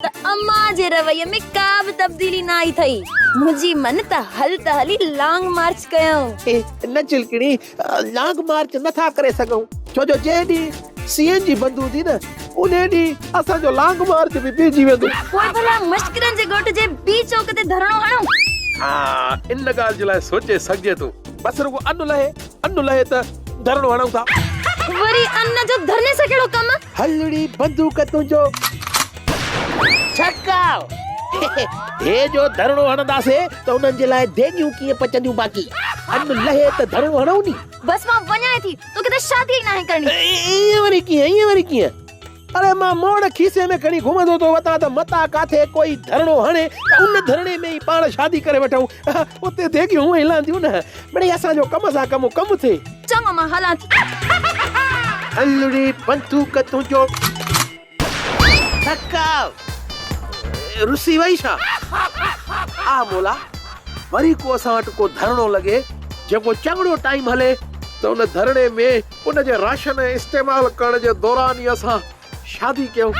त अम्मा जे रवैये में का बि तब्दीली न आई थई। मुंहिंजी मन त हली लॉन्ग मार्च कयूं। न चिलकड़ी, लॉन्ग मार्च नथा करे सघूं छो जो जे ॾींहुं सीएन जी बंद हूंदी न उन ॾींहुं असांजो लॉन्ग मार्च बि बीहजी वेंदो। पोइ भला मुश्किलनि जे ॻोठ जे बी चौक ते धरणो हणूं। हा, इन ॻाल्हि जे लाइ सोचे सघिजे थो। बस रुगो अनु लहे त धरणो हणूं था। वरी अन्न जो धरने सां कहिड़ो कम? हलड़ी बंदूक तुंहिंजो छक्का। हे जो धरणो हणंदासीं त उन्हनि जे लाइ देगियूं कीअं पचंदियूं बाक़ी। अनु लहे त धरणो हणूं नी। बस मां वञां थी, तोखे त शादी ई नाहे करणी। ईअं वरी कीअं? अरे मां मोड़ खीसे में खणी घुमंदो तो वता त मता काथे कोई धरणो हणे त उन धरणे में ई पाण शादी करे वठूं। उते देगियूं हिलंदियूं न, मिड़ई असांजो कम सां कम थिए। चङो मां हलां थी। हलड़ी बंदूक तुंहिंजो छक्का। रुसी वई छा? आ मोला वरी को असां वटि को धरणो लॻे जेको चङड़ो टाइम हले त उन धरणे में उन जे राशन इस्तेमाल करण जे दौरान ई असां शादी कयूं।